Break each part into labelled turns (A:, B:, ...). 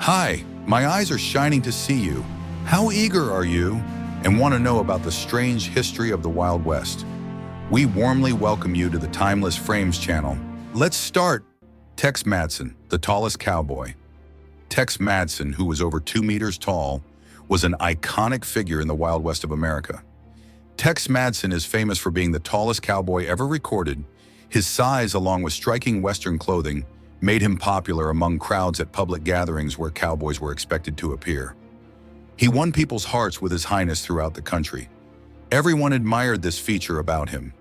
A: Hi, my eyes are shining to see you. How eager are you and want to know about the strange history of the Wild West? We warmly welcome you to the Timeless Frames channel. Let's start. Tex Madson, the tallest cowboy. Tex Madson, who was over 2 meters tall, was an iconic figure in the Wild West of America. Tex Madson is famous for being the tallest cowboy ever recorded. His size, along with striking Western clothing, made him popular among crowds at public gatherings where cowboys were expected to appear. He won people's hearts with his highness throughout the country. Everyone admired this feature about him.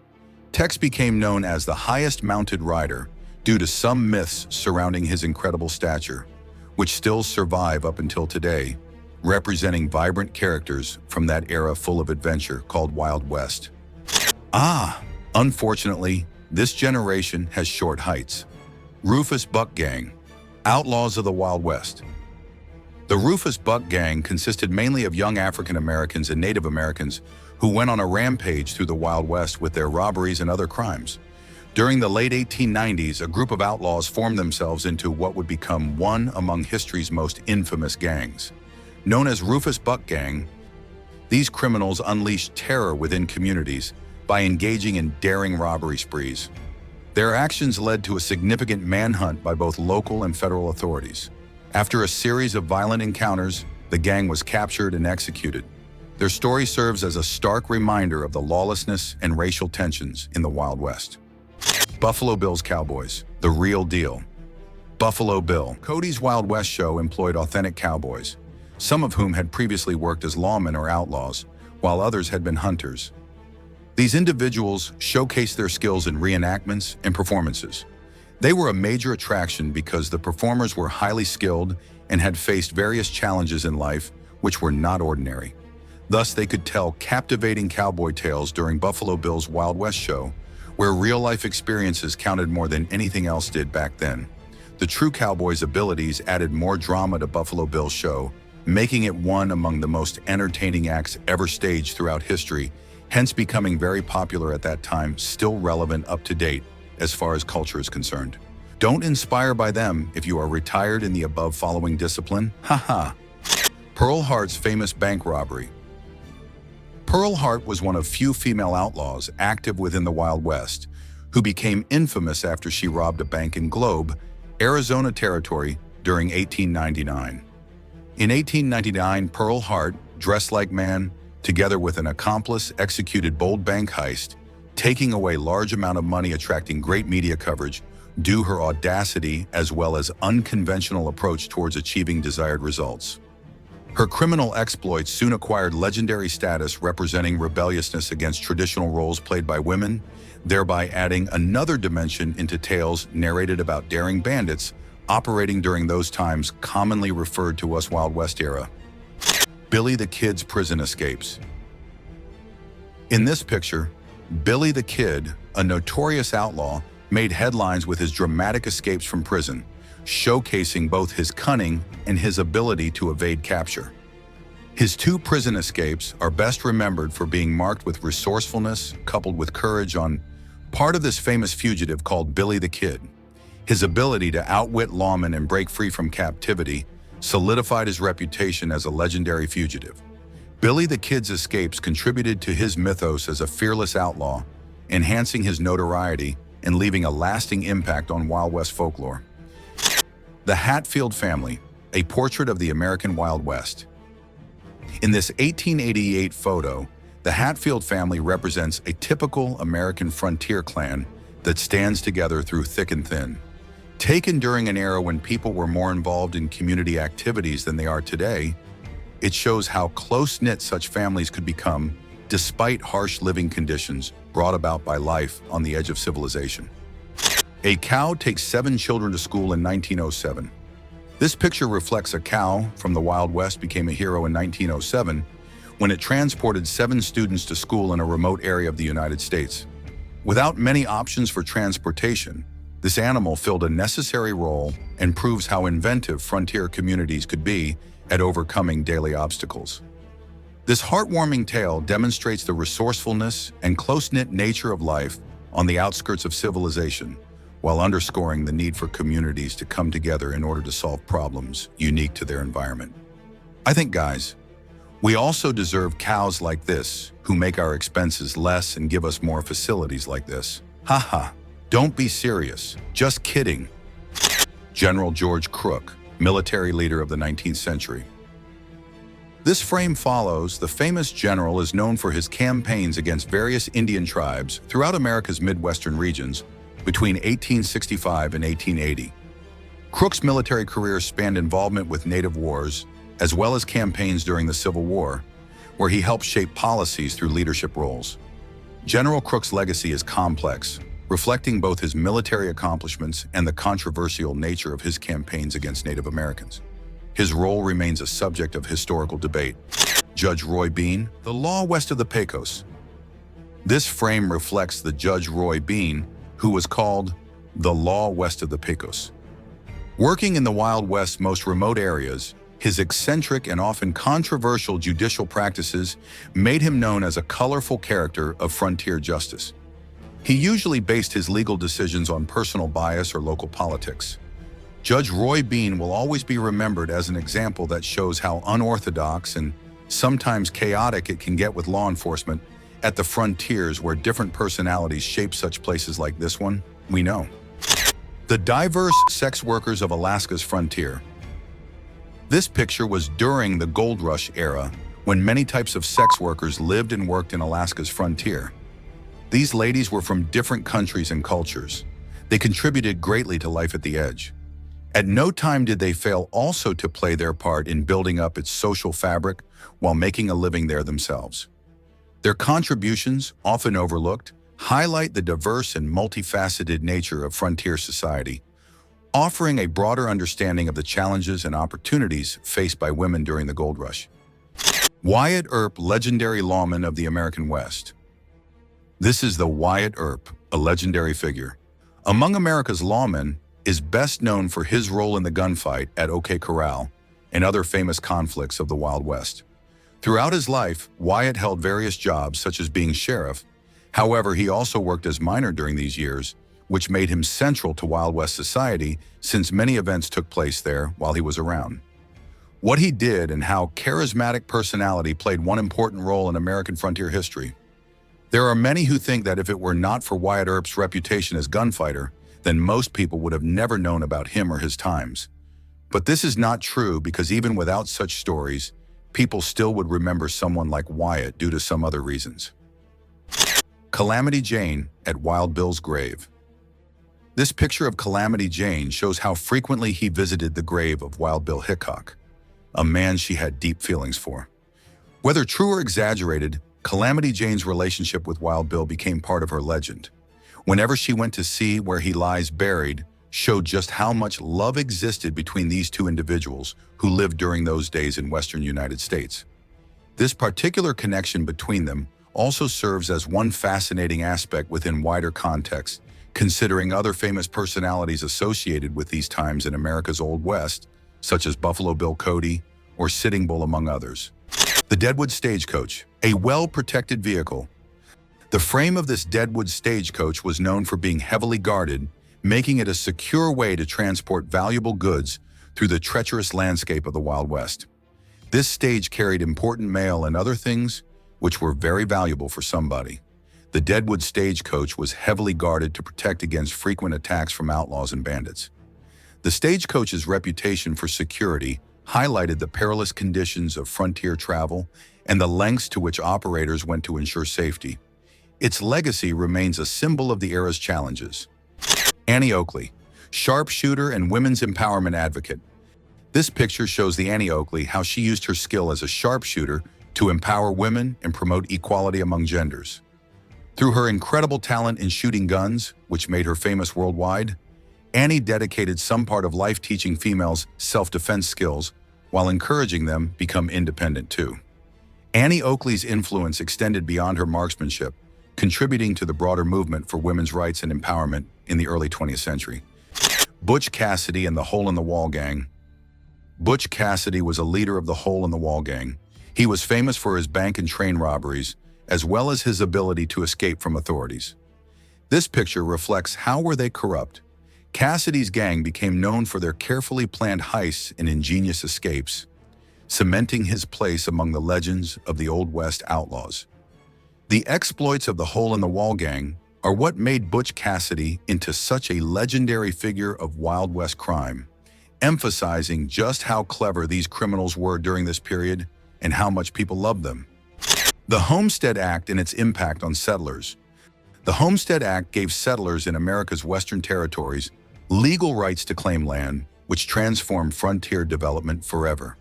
A: Tex became known as the highest mounted rider due to some myths surrounding his incredible stature, which still survive up until today, representing vibrant characters from that era full of adventure called Wild West. Unfortunately, this generation has short heights. Rufus Buck Gang, outlaws of the Wild West. The Rufus Buck Gang consisted mainly of young African Americans and Native Americans who went on a rampage through the Wild West with their robberies and other crimes. During the late 1890s, a group of outlaws formed themselves into what would become one among history's most infamous gangs. Known as Rufus Buck Gang, these criminals unleashed terror within communities by engaging in daring robbery sprees. Their actions led to a significant manhunt by both local and federal authorities. After a series of violent encounters, the gang was captured and executed. Their story serves as a stark reminder of the lawlessness and racial tensions in the Wild West. Buffalo Bill's Cowboys, the real deal. Buffalo Bill. Cody's Wild West show employed authentic cowboys, some of whom had previously worked as lawmen or outlaws, while others had been hunters. These individuals showcased their skills in reenactments and performances. They were a major attraction because the performers were highly skilled and had faced various challenges in life which were not ordinary. Thus, they could tell captivating cowboy tales during Buffalo Bill's Wild West show, where real-life experiences counted more than anything else did back then. The true cowboy's abilities added more drama to Buffalo Bill's show, making it one among the most entertaining acts ever staged throughout history, hence becoming very popular at that time, still relevant up to date as far as culture is concerned. Don't inspire by them if you are retired in the above following discipline. Haha. Pearl Hart's famous bank robbery. Pearl Hart was one of few female outlaws active within the Wild West, who became infamous after she robbed a bank in Globe, Arizona Territory during 1899. In 1899, Pearl Hart, dressed like man, together with an accomplice, executed bold bank heist, taking away large amount of money, attracting great media coverage due her audacity as well as unconventional approach towards achieving desired results. Her criminal exploits soon acquired legendary status, representing rebelliousness against traditional roles played by women, thereby adding another dimension into tales narrated about daring bandits operating during those times commonly referred to as Wild West era. Billy the Kid's prison escapes. In this picture, Billy the Kid, a notorious outlaw, made headlines with his dramatic escapes from prison, showcasing both his cunning and his ability to evade capture. His 2 prison escapes are best remembered for being marked with resourcefulness coupled with courage on part of this famous fugitive called Billy the Kid. His ability to outwit lawmen and break free from captivity solidified his reputation as a legendary fugitive. Billy the Kid's escapes contributed to his mythos as a fearless outlaw, enhancing his notoriety and leaving a lasting impact on Wild West folklore. The Hatfield Family, a portrait of the American Wild West. In this 1888 photo, the Hatfield family represents a typical American frontier clan that stands together through thick and thin. Taken during an era when people were more involved in community activities than they are today, it shows how close-knit such families could become despite harsh living conditions brought about by life on the edge of civilization. A cow takes 7 children to school in 1907. This picture reflects a cow from the Wild West became a hero in 1907 when it transported 7 students to school in a remote area of the United States. Without many options for transportation, this animal filled a necessary role and proves how inventive frontier communities could be at overcoming daily obstacles. This heartwarming tale demonstrates the resourcefulness and close-knit nature of life on the outskirts of civilization, while underscoring the need for communities to come together in order to solve problems unique to their environment. I think, guys, we also deserve cows like this, who make our expenses less and give us more facilities like this. Haha, don't be serious, just kidding. General George Crook, military leader of the 19th century. This frame follows the famous general is known for his campaigns against various Indian tribes throughout America's Midwestern regions between 1865 and 1880. Crook's military career spanned involvement with native wars, as well as campaigns during the Civil War, where he helped shape policies through leadership roles. General Crook's legacy is complex, reflecting both his military accomplishments and the controversial nature of his campaigns against Native Americans. His role remains a subject of historical debate. Judge Roy Bean, the law west of the Pecos. This frame reflects the Judge Roy Bean, who was called the law west of the Pecos. Working in the Wild West's most remote areas, his eccentric and often controversial judicial practices made him known as a colorful character of frontier justice. He usually based his legal decisions on personal bias or local politics. Judge Roy Bean will always be remembered as an example that shows how unorthodox and sometimes chaotic it can get with law enforcement at the frontiers, where different personalities shape such places like this one, we know. The diverse sex workers of Alaska's frontier. This picture was during the Gold Rush era, when many types of sex workers lived and worked in Alaska's frontier. These ladies were from different countries and cultures. They contributed greatly to life at the edge. At no time did they fail also to play their part in building up its social fabric while making a living there themselves. Their contributions, often overlooked, highlight the diverse and multifaceted nature of frontier society, offering a broader understanding of the challenges and opportunities faced by women during the gold rush. Wyatt Herb, legendary lawman of the American West. This is the Wyatt Herb, a legendary figure. Among America's lawmen, is best known for his role in the gunfight at Oakley Corral and other famous conflicts of the Wild West. Throughout his life, Wyatt held various jobs such as being sheriff. However, he also worked as miner during these years, which made him central to Wild West society since many events took place there while he was around. What he did and how charismatic personality played one important role in American frontier history. There are many who think that if it were not for Wyatt Erb's reputation as gunfighter, then most people would have never known about him or his times. But this is not true, because even without such stories, people still would remember someone like Wyatt due to some other reasons. Calamity Jane at Wild Bill's grave. This picture of Calamity Jane shows how frequently he visited the grave of Wild Bill Hickok, a man she had deep feelings for. Whether true or exaggerated, Calamity Jane's relationship with Wild Bill became part of her legend. Whenever she went to see where he lies buried, showed just how much love existed between these two individuals who lived during those days in Western United States. This particular connection between them also serves as one fascinating aspect within wider context, considering other famous personalities associated with these times in America's Old West, such as Buffalo Bill Cody or Sitting Bull, among others. The Deadwood Stagecoach, a well-protected vehicle. The frame of this Deadwood stagecoach was known for being heavily guarded, making it a secure way to transport valuable goods through the treacherous landscape of the Wild West. This stage carried important mail and other things which were very valuable for somebody. The Deadwood stagecoach was heavily guarded to protect against frequent attacks from outlaws and bandits. The stagecoach's reputation for security highlighted the perilous conditions of frontier travel and the lengths to which operators went to ensure safety. Its legacy remains a symbol of the era's challenges. Annie Oakley, sharpshooter and women's empowerment advocate. This picture shows the Annie Oakley how she used her skill as a sharpshooter to empower women and promote equality among genders. Through her incredible talent in shooting guns, which made her famous worldwide, Annie dedicated some part of life teaching females self-defense skills while encouraging them become independent too. Annie Oakley's influence extended beyond her marksmanship, contributing to the broader movement for women's rights and empowerment in the early 20th century. Butch Cassidy and the Hole-in-the-Wall Gang. Butch Cassidy was a leader of the Hole-in-the-Wall Gang. He was famous for his bank and train robberies, as well as his ability to escape from authorities. This picture reflects how were they corrupt, Cassidy's gang became known for their carefully planned heists and ingenious escapes, cementing his place among the legends of the Old West outlaws. The exploits of the Hole-in-the-Wall gang are what made Butch Cassidy into such a legendary figure of Wild West crime, emphasizing just how clever these criminals were during this period and how much people loved them. The Homestead Act and its impact on settlers. The Homestead Act gave settlers in America's Western territories legal rights to claim land, which transformed frontier development forever.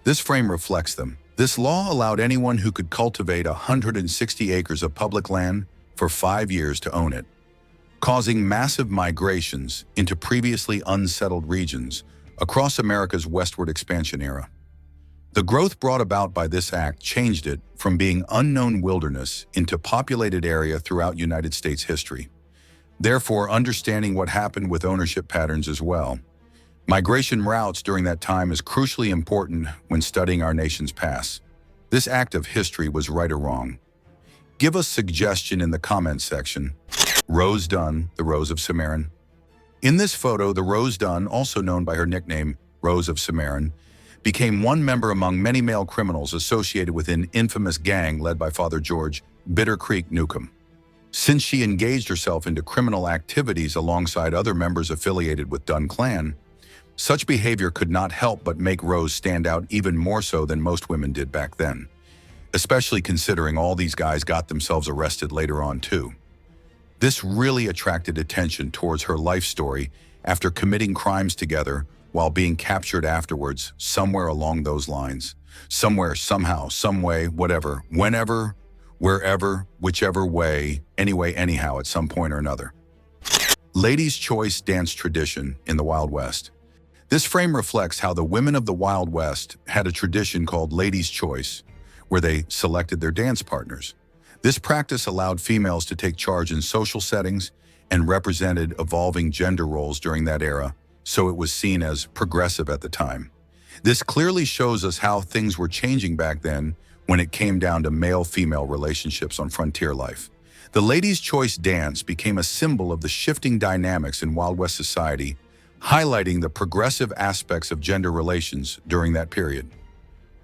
A: This frame reflects them. This law allowed anyone who could cultivate 160 acres of public land for 5 years to own it, causing massive migrations into previously unsettled regions across America's westward expansion era. The growth brought about by this act changed it from being unknown wilderness into populated area throughout United States history. Therefore, understanding what happened with ownership patterns as well. Migration routes during that time is crucially important when studying our nation's past. This act of history was right or wrong? Give us suggestion in the comments section. Rose Dunn, the Rose of Cimarron. In this photo, the Rose Dunn, also known by her nickname Rose of Cimarron, became one member among many male criminals associated with an infamous gang led by Father George Bitter Creek Newcomb. Since she engaged herself into criminal activities alongside other members affiliated with Dunn clan, such behavior could not help but make Rose stand out even more so than most women did back then, especially considering all these guys got themselves arrested later on too. This really attracted attention towards her life story after committing crimes together while being captured afterwards, somewhere along those lines. Somewhere, somehow, some way, whatever, whenever, wherever, whichever way, anyway, anyhow, at some point or another. Ladies' choice dance tradition in the Wild West. This frame reflects how the women of the Wild West had a tradition called ladies' choice, where they selected their dance partners. This practice allowed females to take charge in social settings and represented evolving gender roles during that era, so it was seen as progressive at the time. This clearly shows us how things were changing back then when it came down to male-female relationships on frontier life. The ladies' choice dance became a symbol of the shifting dynamics in Wild West society, highlighting the progressive aspects of gender relations during that period.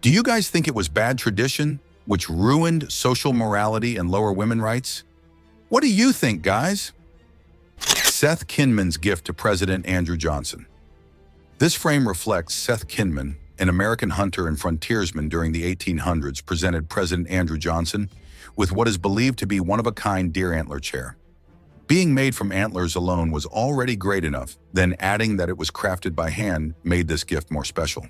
A: Do you guys think it was bad tradition, which ruined social morality and lower women rights? What do you think, guys? Seth Kinman's gift to President Andrew Johnson. This frame reflects Seth Kinman, an American hunter and frontiersman during the 1800s, presented President Andrew Johnson with what is believed to be one-of-a-kind deer antler chair. Being made from antlers alone was already great enough, then adding that it was crafted by hand made this gift more special.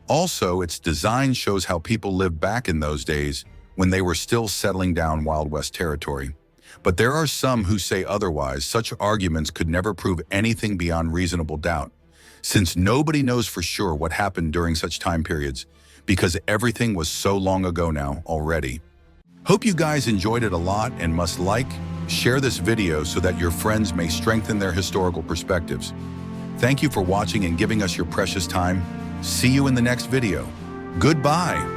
A: Also, its design shows how people lived back in those days when they were still settling down Wild West territory. But there are some who say otherwise. Such arguments could never prove anything beyond reasonable doubt, since nobody knows for sure what happened during such time periods, because everything was so long ago now already. Hope you guys enjoyed it a lot and must like, share this video so that your friends may strengthen their historical perspectives. Thank you for watching and giving us your precious time. See you in the next video. Goodbye.